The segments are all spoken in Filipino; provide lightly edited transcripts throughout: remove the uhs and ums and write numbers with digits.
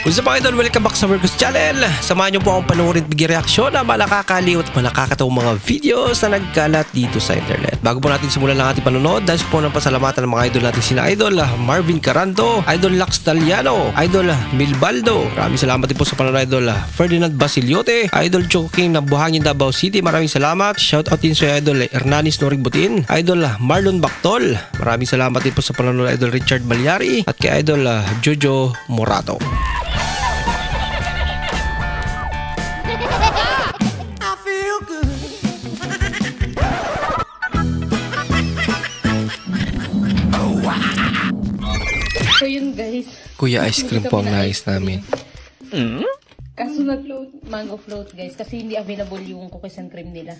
What's up mga idol? Welcome back sa Marcos Channel. Samahan niyo po akong panoorin at bigyan reaksyon na nakakaliw at nakakatawang mga videos na nagkalat dito sa internet. Bago po natin simulan ang ating panonood, dahil po ng pasalamatan ng mga idol natin sina Idol Marvin Caranto, Idol Lax Taliano, Idol Milbaldo. Maraming salamat din po sa panonood Idol Ferdinand Basiliote, Idol Choking na Buhangin Davao City. Maraming salamat. Shoutout din sa Idol Hernanis Norigbutin, Idol Marlon Bactol. Maraming salamat din po sa panonood Idol Richard Malyari at kay Idol Jojo Morato. So yun guys. Kuya ice cream po ang nais namin. Kaso nag-float, mango float guys. Kasi hindi available yung cookies and cream nila.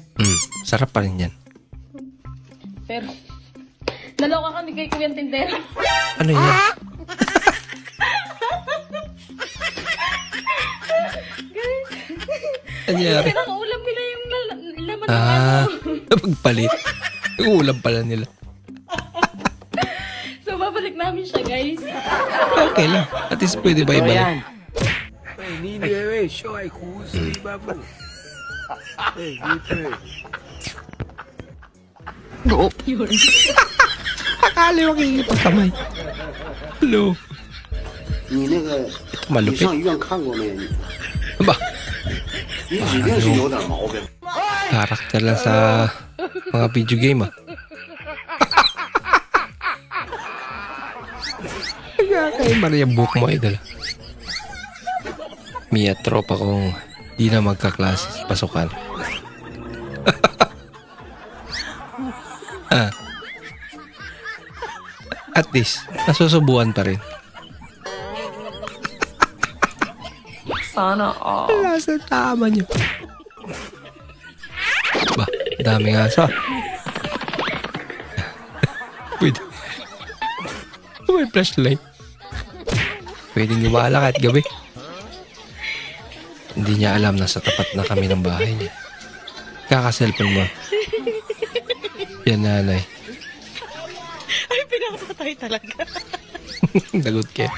Sarap pa rin yan. Pero, naloka kami kay Kuya Tindero. Ano yan? Guys. Anyari? Pinakaulam nila yung laman ng ano. Pagpalit. Yung ulam pala nila. So, babalik namin siya guys. Okay lang. At least pwede ba ibalik? Yun. Akala mo kikipagkamay. Hello. Malupit. Ba? Karakter lang sa mga video game Kaya Maria book mo idol. Mia tropa kong di na magkaklase sa pasukan. At least, nasusubuan pa rin. Sana all. Wala sa tama niyo. Ba, daming aso. Pwede. May flashlight. Pwedeng gumala kahit gabi. Hindi niya alam na sa tapat na kami ng bahay niya. Kaka-cellphone mo. Yan nanay. Ay, pinapatay talaga. Dagot ka.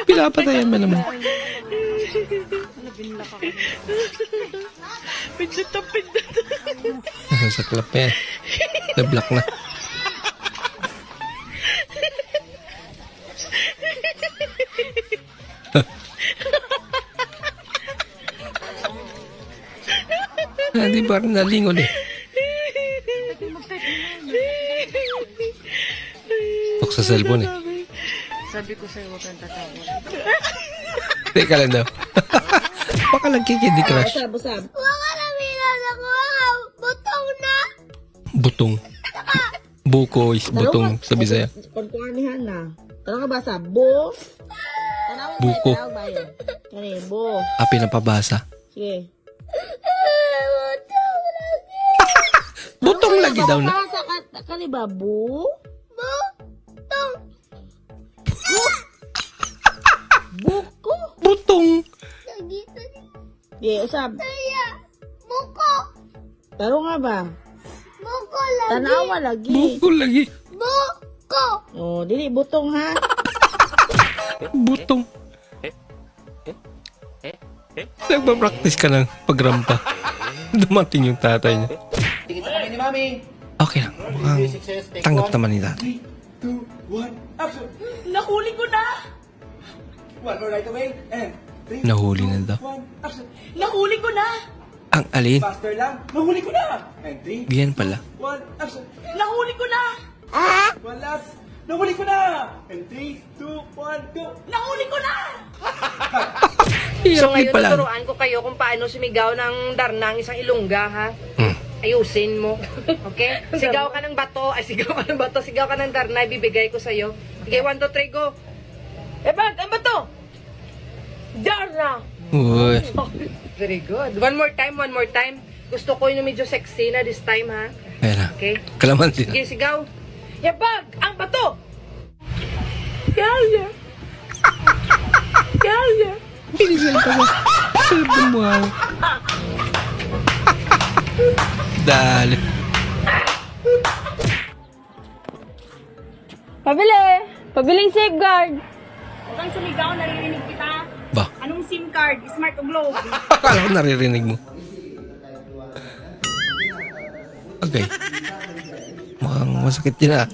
Pinapatayan mo naman. Nabinla ka. Pindot na pindot. Sa klap yan. Na-block na. Hindi ba rin nalingon Tok sa cellphone Sabi ko sa'yo, huwag kang tatawa. Teka lang daw. Baka nagkikindi crush. Busab. Wala namin ako. Butong na. Butong. Buko is butong sa Bisaya. Pagkuanihan na. Tanong ka ba sa bo? Buko. Kani, bo. Pinapabasa. Sige. Butong lagi daw na. Kani ba, bo? Butong. Buko. Butong. Nagito ni Di, usab. Saya. Buko. Tanong nga ba? Buko lagi. Tanawa lagi. Buko lagi. Buko. Oh, dili butong ha. Butong. Nagpa-practice ka ng pagrampa. Dumating yung tatay niya. Tingin sa kami ni Mami. Okay lang. Mukhang tanggap naman ni tatay. 2, 1, action! Nahuli ko na! One more right away, and 3, Nahuli na daw. 1, action! Nahuli ko na! Ang alin? Faster lang, nahuli ko na! And 3, Ganyan pala. 1, action! Nahuli ko na! One last, nahuli ko na! And 3, 2, 1, go! Nahuli ko na! Hirap So ngayon pala. tuturuan ko kayo kung paano sumigaw ng darnang isang ilongga ha. Ayusin mo. Okay? Sigaw ka ng bato. Ay, sigaw ka ng bato. Sigaw ka ng darna. Ibibigay ko sa'yo. Okay, 1, 2, 3, go. Bag, ang bato! Darna! Uy. Very good. One more time. Gusto ko yung medyo sexy na this time ha. Kaya na. Okay? Kalamansi na. Sige, sigaw. Bag, ang bato! Yaya! Yaya! Pinisal pa sa cellphone mo Dali. Pabili! Pabiling safeguard! Huwag kang sumigaw, naririnig kita. ang SIM card, Smart o Globe. Akala ko naririnig mo. Okay. Mukhang masakit din ah.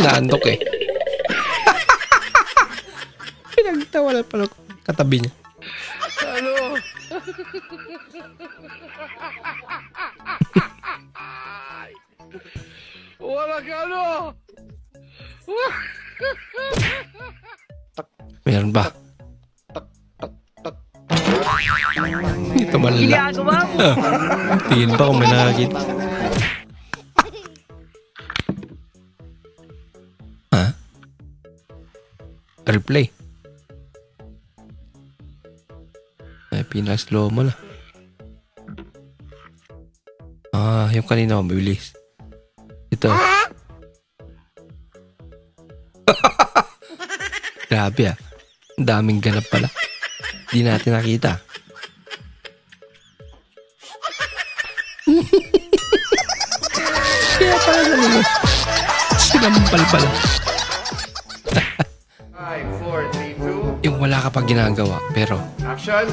Naantok eh. Pinagtawala pala katabi niya. Wala ka ano? Meron ba? Ito man lang. Tingin pa kung may nakakita. Ha? Replay. Ay, pinaka-slow mo na. Ah, yung kanina mabilis. Ito. Grabe ah. Ang daming ganap pala. Di natin nakita. Kaya pala naman. Sinampal pala. 5, 4, 3, 2, Yung wala ka pa ginagawa. Pero, action!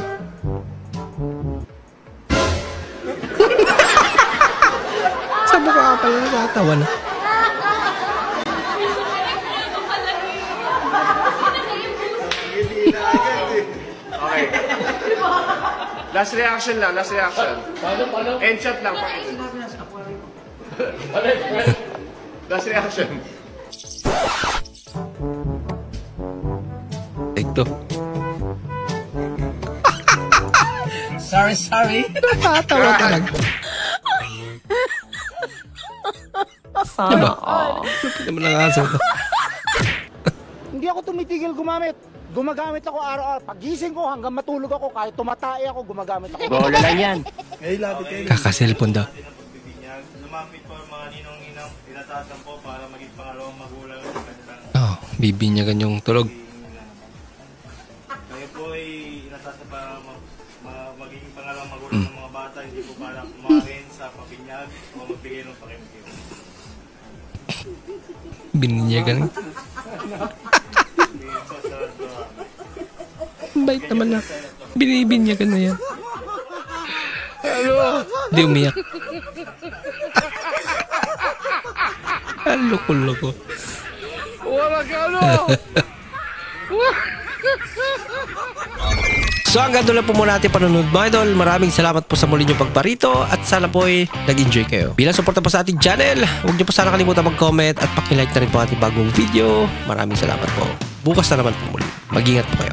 sa mukha ka pala natawa na. Okay. Last reaction lang, last reaction. End shot lang. Last reaction. Take to. Sorry. Nakatawa talaga. Diba? Lupit naman ang aso to. Hindi ako tumitigil gumamit. Gumagamit ako araw-araw. Pagising ko hanggang matulog ako, kahit tumatay ako, gumagamit ako. Bola lang yan. Kakaselfon daw. Lumapit po ang mga ninong-ninang tinatatan po para maging pangalawang magulang ng kanilang Oh, bibinyagan yung tulog. kayo po ay inatatan para maging pangalawang magulang ng mga bata, hindi po para kumain sa papinyag o magbigay ng pakimkim. Binyagan. Bait naman na. Binibinyagan na yan. Di umiyak. Ang loko-loko. Wala ka ano? So hanggang doon lang po muna natin panonood mga idol. Maraming salamat po sa muli niyong pagparito at sana po ay nag-enjoy kayo. Bilang suporta po sa ating channel, huwag niyo po sana kalimutan mag-comment at pakilike na rin po ating bagong video. Maraming salamat po. Bukas na naman po muli. Mag-ingat po kayo.